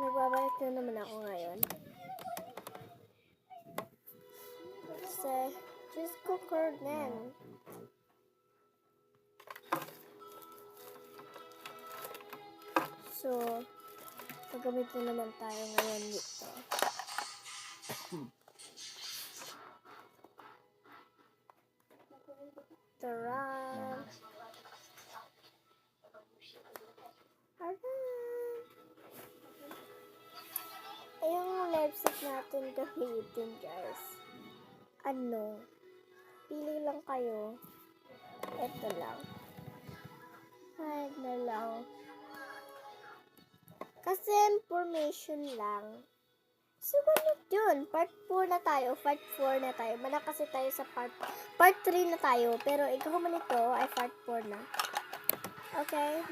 Nagbabalik na naman ako ngayon. Kasi, just cooker din. So, magamit na naman tayo ngayon dito. Tara! Yung lipstick natin gamitin, guys. Pili lang kayo. Ito lang. Hide na lang. Kasi information lang. So, ganun yun. Part 4 na tayo. Part 4 na tayo. Mana kasi tayo sa part 3 na tayo. Pero ikaw man ito ay part 4 na. Okay?